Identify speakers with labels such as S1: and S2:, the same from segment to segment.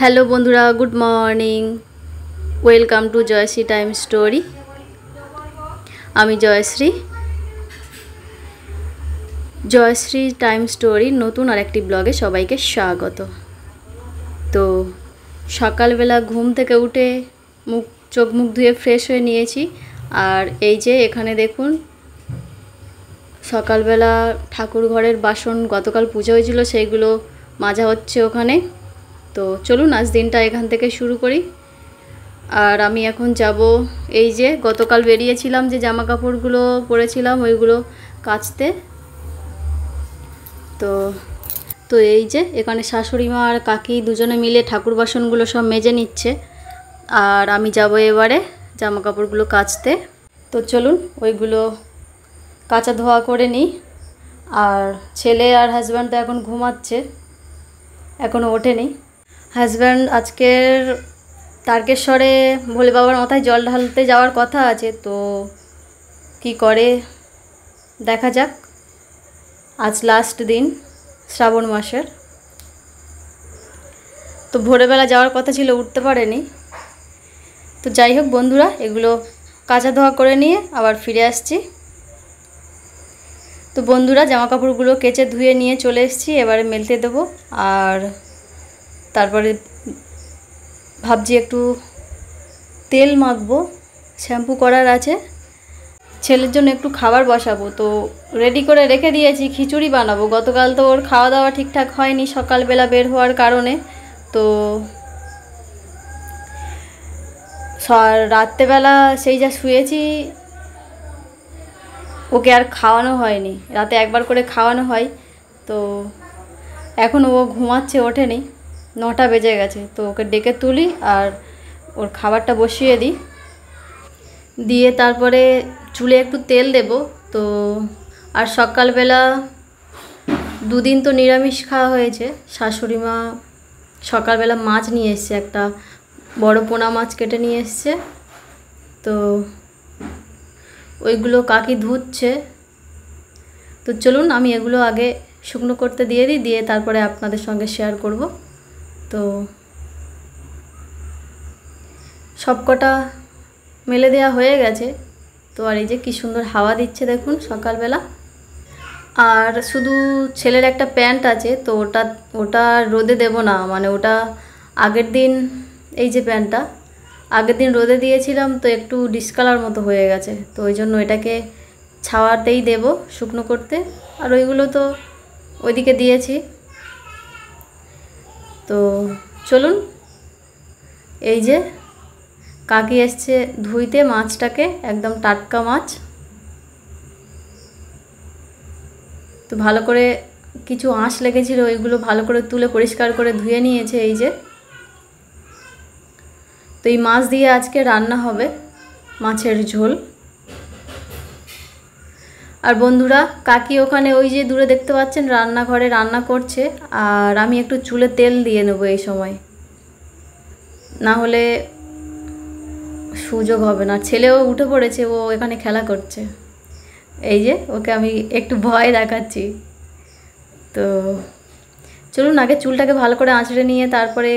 S1: Hello বন্ধুরা, good morning. Welcome to Jayashree time story. আমি Jayashree time story নতুন আরেকটি ব্লগে সবাইকে স্বাগত। তো সকালবেলা ঘুম থেকে উঠে চোখ মুখ ধুয়ে ফ্রেশ হয়ে নিয়েছি। আর এই যে এখানে দেখুন, সকালবেলা ঠাকুর ঘরের বাসন গতকাল পুজো হয়েছিল, সেইগুলো মাজা হচ্ছে ওখানে। তো চলুন আজ দিনটা এখান থেকে শুরু করি। আর আমি এখন যাব, এই যে গতকাল বেরিয়েছিলাম যে জামা কাপড়গুলো পরেছিলাম ওইগুলো কাচতে। তো এই যে এখানে শাশুড়ি মা আর কাকি দুজনে মিলে ঠাকুর বাসনগুলো সব মেজে নিচ্ছে, আর আমি যাব এবারে জামা কাপড়গুলো কাচতে। তো চলুন ওইগুলো কাচা ধোয়া করে নিই। আর ছেলে আর হাজব্যান্ড তো এখন ঘুমাচ্ছে, এখনও ওঠেনি। হাজব্যান্ড আজকের তারকেশ্বরে ভোলে বাবার মাথায় জল ঢালতে যাওয়ার কথা আছে, তো কি করে দেখা যাক। আজ লাস্ট দিন শ্রাবণ মাসের, তো ভোরবেলা যাওয়ার কথা ছিল, উঠতে পারেনি। তো যাই হোক বন্ধুরা, এগুলো কাচা ধোয়া করে নিয়ে আবার ফিরে আসছি। তো বন্ধুরা, জামা কাপড়গুলো কেচে ধুয়ে নিয়ে চলে এসেছি, এবারে মেলতে দেবো। আর তারপরে ভাবছি একটু তেল মাখবো, শ্যাম্পু করার আছে। ছেলের জন্য একটু খাবার বসাবো, তো রেডি করে রেখে দিয়েছি, খিচুড়ি বানাবো। গতকাল তো ওর খাওয়া দাওয়া ঠিকঠাক হয়নি সকালবেলা বের হওয়ার কারণে। তো রাত্রেবেলা সেই যা শুয়েছি, ওকে আর খাওয়ানো হয়নি। রাতে একবার করে খাওয়ানো হয়, তো এখন ও ঘুমাচ্ছে, ওঠেনি। 9টা বেজে গেছে, তো ওকে ডেকে তুলি আর ওর খাবারটা বসিয়ে দিই, দিয়ে তারপরে চুলে একটু তেল দেব। তো আর সকালবেলা দুদিন তো নিরামিষ খাওয়া হয়েছে। শাশুড়ি মা সকালবেলা মাছ নিয়ে এসছে, একটা বড় পোনা মাছ কেটে নিয়ে এসছে। তো ওইগুলো কাকি ধুচ্ছে। তো চলুন আমি এগুলো আগে শুকনো করতে দিয়ে দিই, দিয়ে তারপরে আপনাদের সঙ্গে শেয়ার করব। তো সবকটা মেলে দেওয়া হয়ে গেছে। তো আর এই যে কী সুন্দর হাওয়া দিচ্ছে দেখুন সকালবেলা। আর শুধু ছেলের একটা প্যান্ট আছে, তো ওটা রোদে দেব না, মানে ওটা আগের দিন, এই যে প্যান্টটা আগের দিন রোদে দিয়েছিলাম, তো একটু ডিসকালার মতো হয়ে গেছে, তো ওই জন্য এটাকে ছাওয়াতেই দেব শুকনো করতে। আর ওইগুলো তো ওইদিকে দিয়েছি। তো চলুন, এই যে কাকি এসছে ধুইতে মাছটাকে, একদম টাটকা মাছ। তো ভালো করে কিছু আঁশ লেগেছিল, ওইগুলো ভালো করে তুলে পরিষ্কার করে ধুয়ে নিয়েছে। এই যে, তো এই মাছ দিয়ে আজকে রান্না হবে, মাছের ঝোল। আর বন্ধুরা, কাকি ওখানে ওই যে দূরে দেখতে পাচ্ছেন রান্নাঘরে রান্না করছে, আর আমি একটু চুলে তেল দিয়ে নেব এই সময়, না হলে সুযোগ হবে না। ছেলেও উঠে পড়েছে, ও এখানে খেলা করছে। এই যে ওকে আমি একটু ভয় দেখাচ্ছি। তো চলুন আগে চুলটাকে ভালো করে আঁচড়ে নিয়ে তারপরে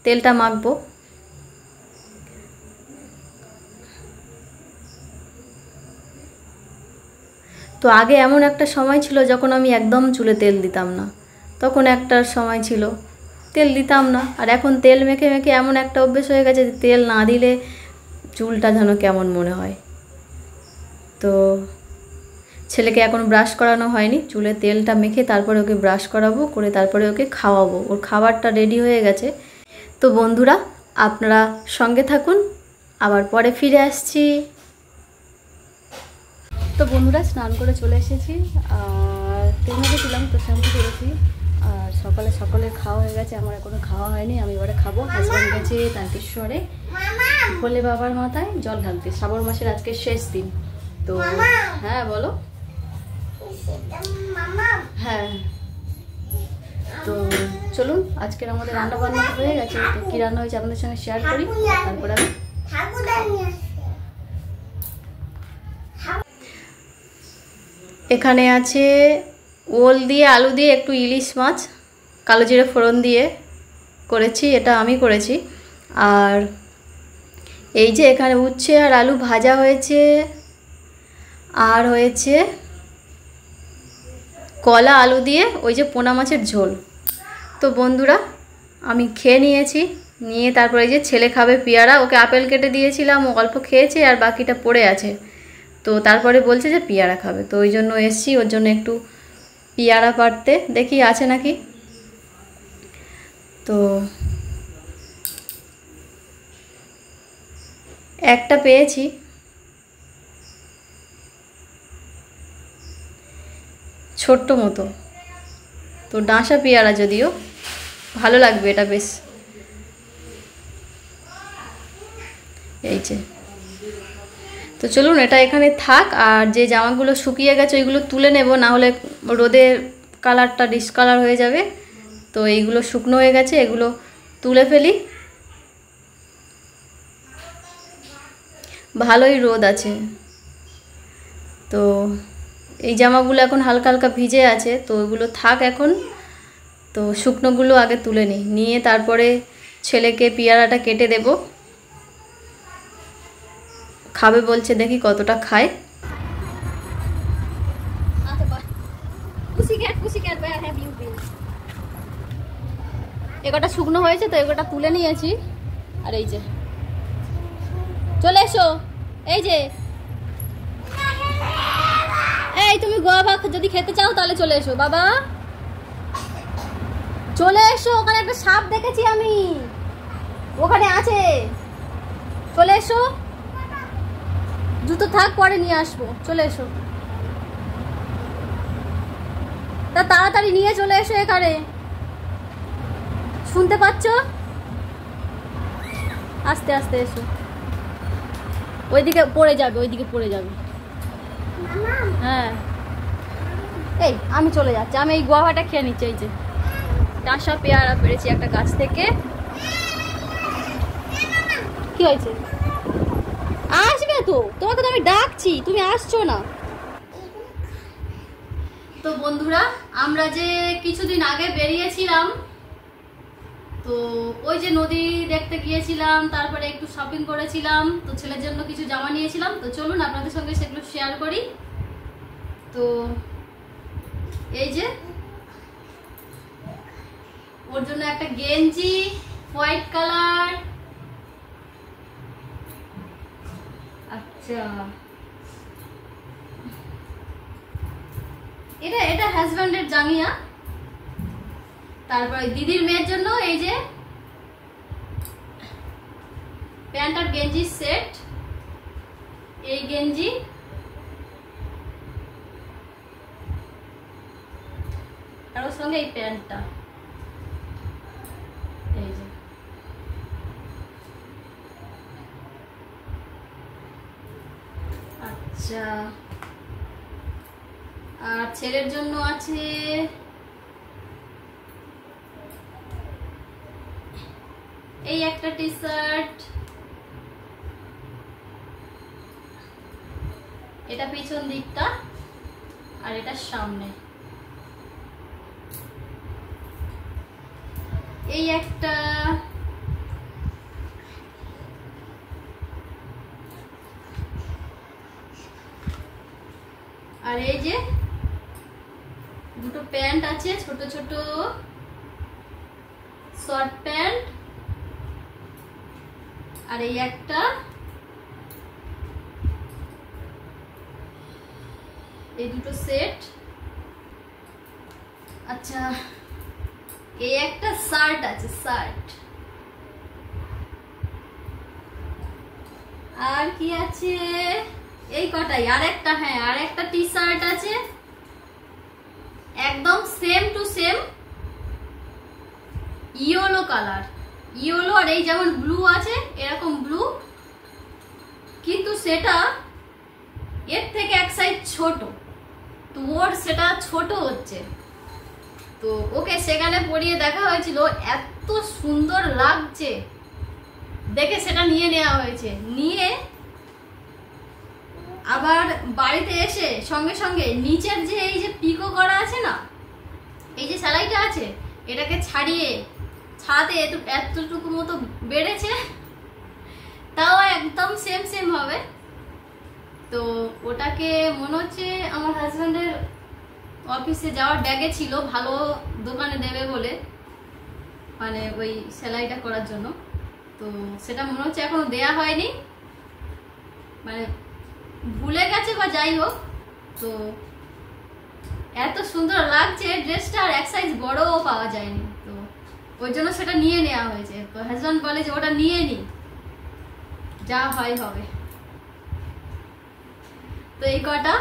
S1: তেলটা মাখবো। তো আগে এমন একটা সময় ছিল যখন আমি একদম চুলে তেল দিতাম না, তখন একটা সময় ছিল তেল দিতাম না। আর এখন তেল মেখে মেখে এমন একটা অভ্যেস হয়ে গেছে যে তেল না দিলে চুলটা যেন কেমন মনে হয়। তো ছেলেকে এখন ব্রাশ করানো হয়নি, চুলে তেলটা মেখে তারপরে ওকে ব্রাশ করাবো, করে তারপরে ওকে খাওয়াবো। ওর খাবারটা রেডি হয়ে গেছে। তো বন্ধুরা, আপনারা সঙ্গে থাকুন, আবার পরে ফিরে আসছি। তো বন্ধুরা, স্নান করে চলে এসেছি, আর তেল মেখেছিলাম, তো শ্যাম্পু করেছি। আর সকালের খাওয়া হয়ে গেছে, আমার এখনো খাওয়া হয়নি, আমি এবারে খাবো। হাজব্যান্ড গেছে তারকেশ্বরে ভোলে বাবার মাথায় জল ঢালতে, শ্রাবণ মাসের আজকে শেষ দিন। তো হ্যাঁ বলো। হ্যাঁ, তো চলুন আজকের আমাদের রান্না বান্না হয়ে গেছে। তো কী রান্না হয়েছে আপনাদের সঙ্গে শেয়ার করি, তারপরে আমি এখানে আছে ওল দিয়ে আলু দিয়ে একটু ইলিশ মাছ, কালো জিরে ফোড়ন দিয়ে করেছি, এটা আমি করেছি। আর এই যে এখানে উচ্ছে আর আলু ভাজা হয়েছে, আর হয়েছে কলা আলু দিয়ে ওই যে পোনা মাছের ঝোল। তো বন্ধুরা আমি খেয়ে নিয়েছি, নিয়ে তারপরে যে ছেলে খাবে পেয়ারা, ওকে আপেল কেটে দিয়েছিলাম, ও অল্প খেয়েছে আর বাকিটা পড়ে আছে। তো তারপরে বলছে যে পেয়ারা খাবে, তো ওই জন্য এসছি ওর জন্য একটু পেয়ারা পাড়তে, দেখি আছে নাকি। তো একটা পেয়েছি, ছোট্ট মতো, তো ডাঁশা পেয়ারা, যদিও ভালো লাগবে এটা বেশ। এই যে, তো চলুন এটা এখানে থাক, আর যে জামাগুলো শুকিয়ে গেছে ওইগুলো তুলে নেব, না হলে রোদে কালারটা ডিসকালার হয়ে যাবে। তো এইগুলো শুকনো হয়ে গেছে, এগুলো তুলে ফেলি। ভালোই রোদ আছে, তো এই জামাগুলো এখন হালকা হালকা ভিজে আছে, তো ওইগুলো থাক এখন। তো শুকনোগুলো আগে তুলে নিই, নিয়ে তারপরে ছেলেকে পেয়ারাটা কেটে দেব, খাবে বলছে, দেখি কতটা খায়। এগোটা শুকনো হয়েছে, তো এগোটা তুলে নিয়েছি। আর এই যে চলে এসো, এই যে এই তুমি গোয়াভা যদি খেতে চাও তাহলে চলে এসো বাবা, চলে এসো। ওখানে একটা সাপ দেখেছি আমি, ওখানে আছে, চলে এসো। জুতো থাক, পরে নিয়ে আসবো, চলে এসো। তা তাড়াতাড়ি নিয়ে চলে এসো এখানে, শুনতে পাচ্ছ? আস্তে আস্তে এসো, ওইদিকে পড়ে যাবে, ওইদিকে পড়ে যাবে। হ্যাঁ এই আমি চলে যাচ্ছি, আমি এই গোয়াভাটা খেয়ে নিচ্ছি। এই যে ডাঁশা পেয়ারা পেরেছি একটা গাছ থেকে। কি হয়েছে? আসবে তো, তোমাকে তো আমি ডাকছি, তুমি আসছো না। তো বন্ধুরা আমরা যে কিছুদিন আগে বেরিয়েছিলাম, তো ওই যে নদী দেখতে গিয়েছিলাম, তারপরে একটু শপিং করেছিলাম, তো ছেলের জন্য কিছু জামা নিয়েছিলাম। তো চলুন আপনাদের সঙ্গে সেগুলো শেয়ার করি। তো এই যে ওর জন্য একটা গেঞ্জি হোয়াইট কালার, আচ্ছা এটা হাজব্যান্ডের জাঙ্গিয়া। তারপরে দিদির মেয়ের জন্য এই যে প্যান্ট আর গেঞ্জি সেট, এই গেঞ্জি আর ওর সঙ্গে এই প্যান্টটা, এই যে আচ্ছা। আর ছেলের জন্য আছে এই একটা টি শার্ট, এটা পিছন দিকটা আর এটা সামনে, এই একটা, আর এই যে দুটো প্যান্ট আছে, ছোট ছোট শর্ট প্যান্ট, আর এই একটা, এই দুটো সেট। আচ্ছা এই একটা শার্ট আছে, শার্ট। আর কি আছে? এই কটাই। আর একটা, হ্যাঁ আর একটা টি শার্ট আছে, একদম same to same yellow colour, yellow, আর এই যেমন ব্লু আছে এরকম ব্লু, কিন্তু সেটা এর থেকে এক সাইজ ছোট, তো ওর সেটা ছোট হচ্ছে। তো ওকে সেখানে পরিয়ে দেখা হয়েছিল, এত সুন্দর লাগছে দেখে সেটা নিয়ে নেওয়া হয়েছে। নিয়ে আবার বাড়িতে এসে সঙ্গে সঙ্গে নিচের যে এই যে পিকো করা আছে না, এই যে সেলাইটা আছে, এটাকে ছাদে এতটুকু মতো বেড়েছে, তাও একদম সেম সেম হবে। তো ওটাকে মনে হচ্ছে আমার হাজব্যান্ডের অফিসে যাওয়ার ব্যাগে ছিল, ভালো দোকানে দেবে বলে, মানে ওই সেলাইটা করার জন্য। তো সেটা মনে হচ্ছে এখনো দেয়া হয়নি, মানে ভুলে গেছে বা যাই হোক। তো এত সুন্দর লাগছে ড্রেসটা, আর এক সাইজ বড়ও পাওয়া যায়নি, তো ওই জন্য সেটা নিয়ে নেওয়া হয়েছে। তো হাজব্যান্ড বলে যে ওটা নিয়ে নি, যা হয় হবে। তো এই কটা,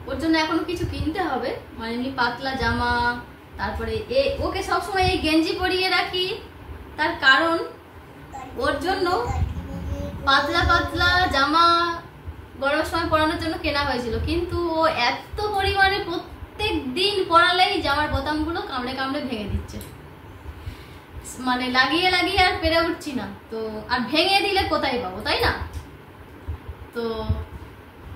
S1: ওর জন্য এখনো কিছু কিনতে হবে, মানে এমনি পাতলা জামা। তারপরে ওকে সবসময় এই গেঞ্জি পরিয়ে রাখি, তার কারণ ওর জন্য পাতলা পাতলা জামা গরমের সময় পরানোর জন্য কেনা হয়েছিল, কিন্তু ও এত পরিমাণে প্রত্যেক দিন পরালেই জামার বোতামগুলো কামড়ে কামড়ে ভেঙে দিচ্ছে, মানে লাগিয়ে লাগিয়ে আর পেরে উঠছি না। তো আর ভেঙে দিলে কোথায় পাবো, তাই না? তো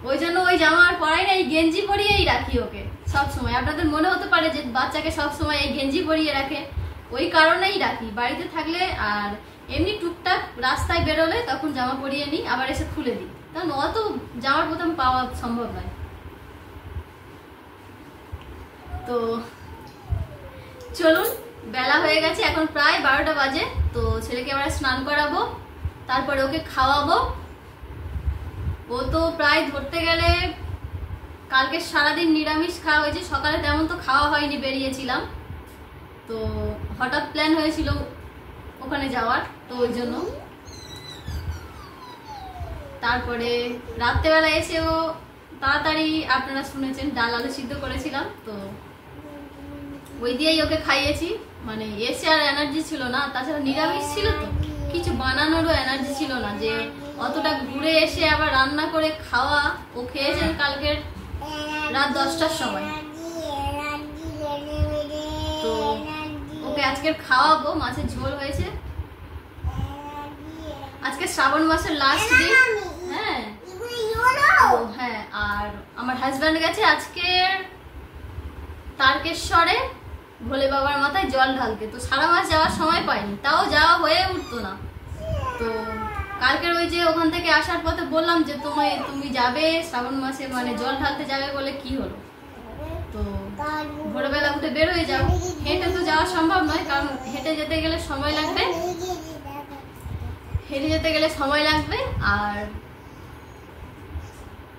S1: ওই জন্য ওই জামা আর পরাই না, এই গেঞ্জি পরিয়েই রাখি ওকে সব সময়। আপনাদের মনে হতে পারে যে বাচ্চাকে সব সময় এই গেঞ্জি পরিয়ে রাখে, ওই কারণেই রাখি। বাড়িতে থাকলে আর এমনি টুকটাক রাস্তায় বেরোলে তখন জামা পরিয়ে নিই, আবার এসে খুলে দিই, কারণ অত জামার বোতাম পাওয়া সম্ভব নয়। তো চলুন, বেলা হয়ে গেছে, এখন প্রায় 12টা বাজে। তো ছেলেকে এবার স্নান করাবো, তারপরে ওকে খাওয়াবো। ও তো প্রায় ধরতে গেলে কালকে সারাদিন নিরামিষ খাওয়া হয়েছে, সকালে তেমন তো খাওয়া হয়নি, বেরিয়েছিলাম। তো হঠাৎ প্ল্যান হয়েছিল ওখানে যাওয়ার, তো ওই জন্য। তারপরে রাত্রেবেলা এসেও তাড়াতাড়ি, আপনারা শুনেছেন, ডাল আলু সিদ্ধ করেছিলাম, তো ওই দিয়েই ওকে খাইয়েছি। মানে এসে আর এনার্জি ছিল না, তাছাড়া নিরামিষ ছিল তো কিছু বানানোরও এনার্জি ছিল না, যে অতটা ঘুরে এসে আবার রান্না করে খাওয়া। ও খেয়েছেন কালকের রাত 10টার সময়। তো ওকে আজকের খাওয়াবো, মাছের ঝোল হয়েছে। আজকে শ্রাবণ মাসের লাস্ট দিন। হ্যাঁ হ্যাঁ, আর আমার হাজব্যান্ড গেছে আজকে তারকেশ্বরে ভোলে বাবার মাথায় জল ঢালতে। তো সারা মাস যাওয়ার সময় পাইনি, তাও যাওয়া হয়ে উঠতো না। তো কালকের ওই যে ওখান থেকে আসার পথে বললাম যে তুমি যাবে শ্রাবণ মাসে, মানে জল ঢালতে যাবে বলে, কি হলো? তো ভোরবেলা উঠে বের হয়ে যাও। হেঁটে তো যাওয়া সম্ভব নয়, কারণ হেঁটে যেতে গেলে সময় লাগবে, আর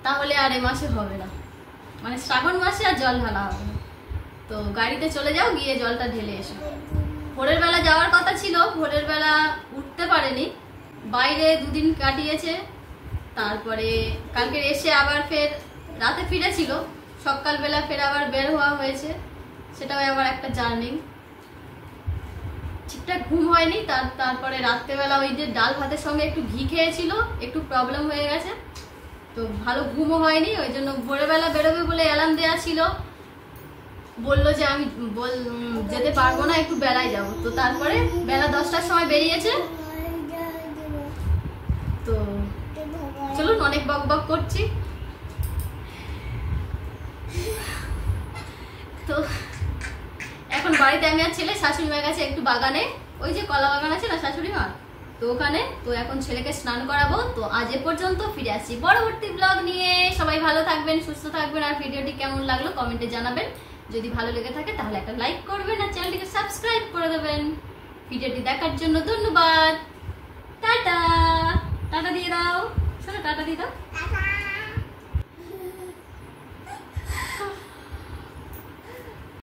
S1: তাহলে আর এ মাসে হবে না, মানে শ্রাবণ মাসে আর জল ঢালা হবে না। তো গাড়িতে চলে যাও, গিয়ে জলটা ঢেলে এসো। ভোরের বেলা যাওয়ার কথা ছিল, ভোরের বেলা উঠতে পারেনি, বাইরে দুদিন কাটিয়েছে। তারপরে কালকে এসে আবার ফের রাতে ফিরেছিল, সকালবেলা ফের আবার বের হওয়া হয়েছে, সেটাও আবার একটা জার্নি। ঠিকঠাক ঘুম হয়নি, তারপরে রাত্রেবেলা ওই যে ডাল ভাতের সঙ্গে একটু ঘি খেয়েছিল, একটু প্রবলেম হয়ে গেছে, তো ভালো ঘুমও হয়নি। ওই জন্য ভোরবেলা বেরোবে বলে অ্যালার্ম দেওয়া ছিল, বললো যে আমি যেতে পারবো না, একটু বেলায় যাবো। তো তারপরে বেলা 10টার সময় বেরিয়েছে। তো চলুন, অনেক বক বক করছি। তো এখন বাড়িতে আমি আর ছেলে, শাশুড়ি মায়ের কাছে একটু বাগানে, ওই যে কলা বাগান আছে না শাশুড়ি মা, তো ওখানে। তো এখন ছেলেকে স্নান করাবো। তো আজ এ পর্যন্ত, ফিরে আসছি পরবর্তী ব্লগ নিয়ে। সবাই ভালো থাকবেন, সুস্থ থাকবেন, আর ভিডিওটি কেমন লাগলো কমেন্টে জানাবেন। যদি ভালো লেগে থাকে তাহলে একটা লাইক করবেন, আর চ্যানেলটিকে সাবস্ক্রাইব করে দেবেন। ভিডিওটি দেখার জন্য ধন্যবাদ। টাটা, টাটা দিয়ে দাও, শোনো, টাটা দিয়ে দাও।